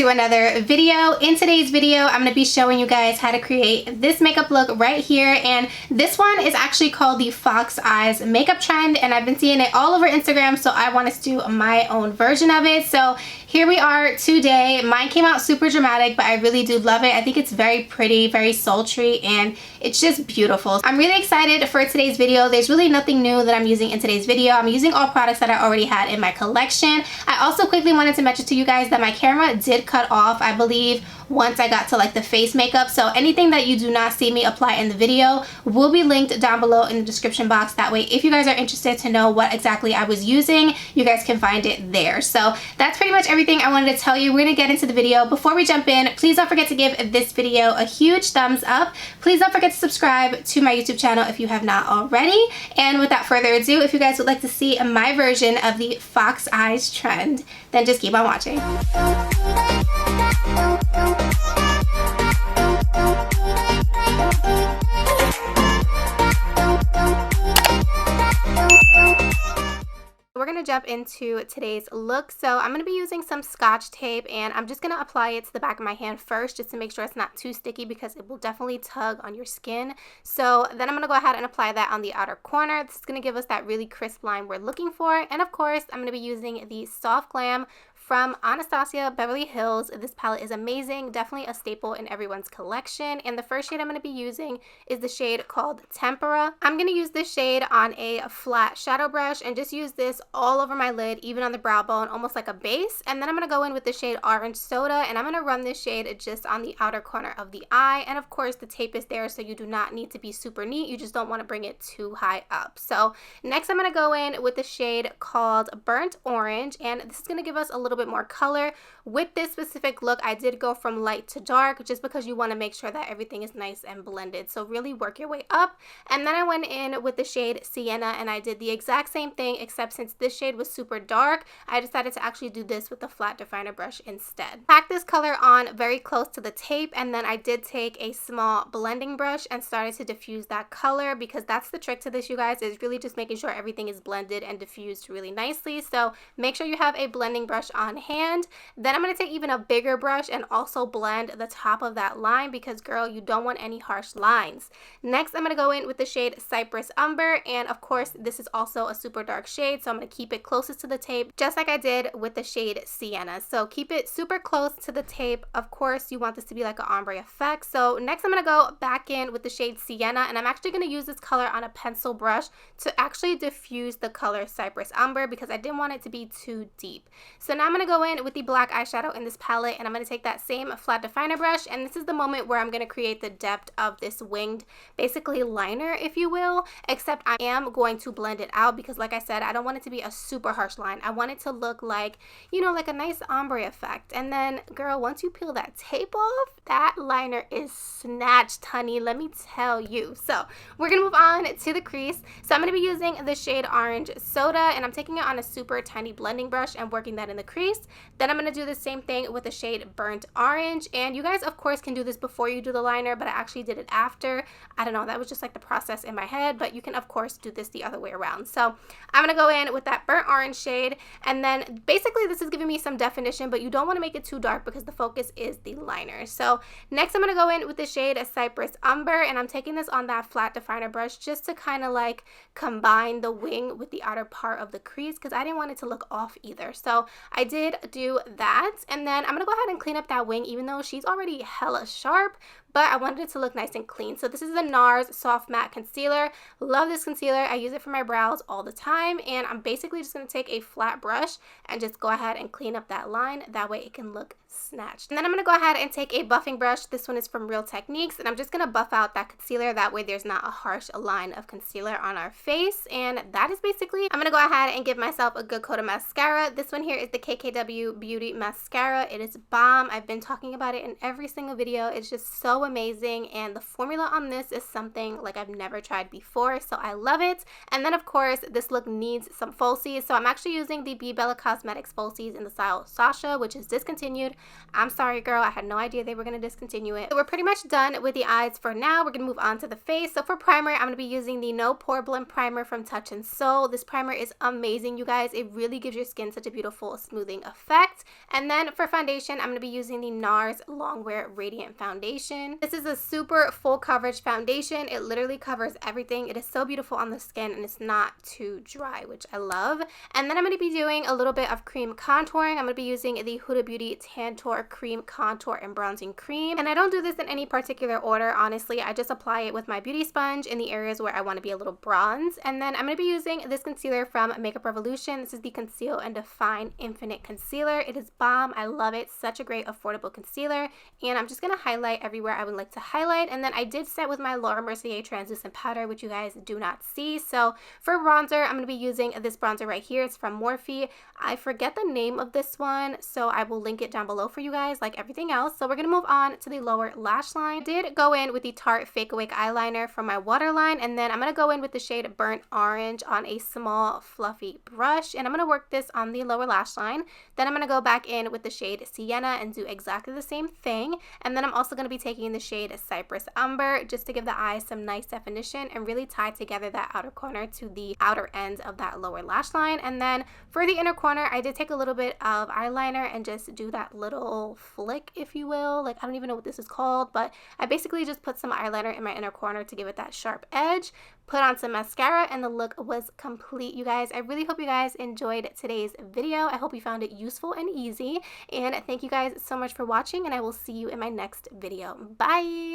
to another video. In today's video, I'm going to be showing you guys how to create this makeup look right here, and this one is actually called the Fox Eyes makeup trend, and I've been seeing it all over Instagram, so I wanted to do my own version of it. So here we are today. Mine came out super dramatic, but I really do love it. I think it's very pretty, very sultry, and it's just beautiful. I'm really excited for today's video. There's really nothing new that I'm using in today's video. I'm using all products that I already had in my collection. I also quickly wanted to mention to you guys that my camera did cut off, I believe, once I got to like the face makeup. So anything that you do not see me apply in the video will be linked down below in the description box. That way, if you guys are interested to know what exactly I was using, you guys can find it there. So that's pretty much everything I wanted to tell you. We're gonna get into the video. Before we jump in, please don't forget to give this video a huge thumbs up. Please don't forget to subscribe to my YouTube channel if you have not already. And without further ado, if you guys would like to see my version of the Fox Eyes trend, then just keep on watching. We're going to jump into today's look. So I'm going to be using some Scotch tape, and I'm just going to apply it to the back of my hand first just to make sure it's not too sticky, because it will definitely tug on your skin. So then I'm going to go ahead and apply that on the outer corner. This is going to give us that really crisp line we're looking for. And of course, I'm going to be using the Soft Glam from Anastasia Beverly Hills. This palette is amazing, definitely a staple in everyone's collection. And the first shade I'm going to be using is the shade called Tempera. I'm going to use this shade on a flat shadow brush and just use this all over my lid, even on the brow bone, almost like a base. And then I'm going to go in with the shade Orange Soda, and I'm going to run this shade just on the outer corner of the eye. And of course, the tape is there, so you do not need to be super neat. You just don't want to bring it too high up. So next I'm going to go in with the shade called Burnt Orange, and this is going to give us a little bit more color. With this specific look, I did go from light to dark just because you want to make sure that everything is nice and blended. So really work your way up. And then I went in with the shade Sienna, and I did the exact same thing, except since this shade was super dark, I decided to actually do this with a flat definer brush instead. Pack this color on very close to the tape, and then I did take a small blending brush and started to diffuse that color, because that's the trick to this, you guys, is really just making sure everything is blended and diffused really nicely. So make sure you have a blending brush on hand. Then I'm going to take even a bigger brush and also blend the top of that line, because girl, you don't want any harsh lines. Next I'm going to go in with the shade Cypress Umber, and of course this is also a super dark shade, so I'm going to keep it closest to the tape just like I did with the shade Sienna. So keep it super close to the tape. Of course you want this to be like an ombre effect. So next I'm going to go back in with the shade Sienna, and I'm actually going to use this color on a pencil brush to actually diffuse the color Cypress Umber, because I didn't want it to be too deep. So now I'm going to go in with the black eyeshadow in this palette, and I'm going to take that same flat definer brush, and this is the moment where I'm going to create the depth of this winged, basically liner, if you will, except I am going to blend it out, because like I said, I don't want it to be a super harsh line. I want it to look like, you know, like a nice ombre effect. And then girl, once you peel that tape off, that liner is snatched, honey, let me tell you. So we're going to move on to the crease. So I'm going to be using the shade Orange Soda, and I'm taking it on a super tiny blending brush and working that in the crease. Then I'm going to do the same thing with the shade Burnt Orange, and you guys of course can do this before you do the liner, but I actually did it after. I don't know, that was just like the process in my head, but you can of course do this the other way around. So I'm going to go in with that Burnt Orange shade, and then basically this is giving me some definition, but you don't want to make it too dark because the focus is the liner. So next I'm going to go in with the shade Cypress Umber, and I'm taking this on that flat definer brush just to kind of like combine the wing with the outer part of the crease, because I didn't want it to look off either. So I did do that, and then I'm gonna go ahead and clean up that wing, even though she's already hella sharp, but I wanted it to look nice and clean. So this is the NARS Soft Matte Concealer. Love this concealer. I use it for my brows all the time, and I'm basically just going to take a flat brush and just go ahead and clean up that line. That way it can look snatched. And then I'm going to go ahead and take a buffing brush. This one is from Real Techniques, and I'm just going to buff out that concealer. That way there's not a harsh line of concealer on our face. And that is basically, I'm going to go ahead and give myself a good coat of mascara. This one here is the KKW Beauty Mascara. It is bomb. I've been talking about it in every single video. It's just so amazing, and the formula on this is something like I've never tried before, so I love it. And then of course this look needs some falsies, so I'm actually using the BEBELLA Cosmetics falsies in the style SASHA, which is discontinued. I'm sorry, girl. I had no idea they were going to discontinue it. So we're pretty much done with the eyes for now. We're going to move on to the face. So for primer, I'm going to be using the No Pore Blem Primer from Touch in Sol. This primer is amazing, you guys. It really gives your skin such a beautiful smoothing effect. And then for foundation, I'm going to be using the NARS Longwear Radiant Foundation. This is a super full coverage foundation. It literally covers everything. It is so beautiful on the skin and it's not too dry, which I love. And then I'm going to be doing a little bit of cream contouring. I'm going to be using the Huda Beauty Tantour Cream Contour and Bronzing Cream. And I don't do this in any particular order, honestly. I just apply it with my beauty sponge in the areas where I want to be a little bronze. And then I'm going to be using this concealer from Makeup Revolution. This is the Conceal and Define Infinite Concealer. It is bomb. I love it. Such a great affordable concealer. And I'm just going to highlight everywhere I would like to highlight. And then I did set with my Laura Mercier translucent powder, which you guys do not see. So for bronzer, I'm going to be using this bronzer right here. It's from Morphe. I forget the name of this one, so I will link it down below for you guys like everything else. So we're going to move on to the lower lash line. I did go in with the Tarte Fake Awake eyeliner from my waterline, and then I'm going to go in with the shade Burnt Orange on a small fluffy brush, and I'm going to work this on the lower lash line. Then I'm going to go back in with the shade Sienna and do exactly the same thing. And then I'm also going to be taking the shade Cypress Umber just to give the eyes some nice definition and really tie together that outer corner to the outer end of that lower lash line. And then for the inner corner, I did take a little bit of eyeliner and just do that little flick, if you will. Like, I don't even know what this is called, but I basically just put some eyeliner in my inner corner to give it that sharp edge, put on some mascara, and the look was complete, you guys. I really hope you guys enjoyed today's video. I hope you found it useful and easy, and thank you guys so much for watching, and I will see you in my next video. Bye!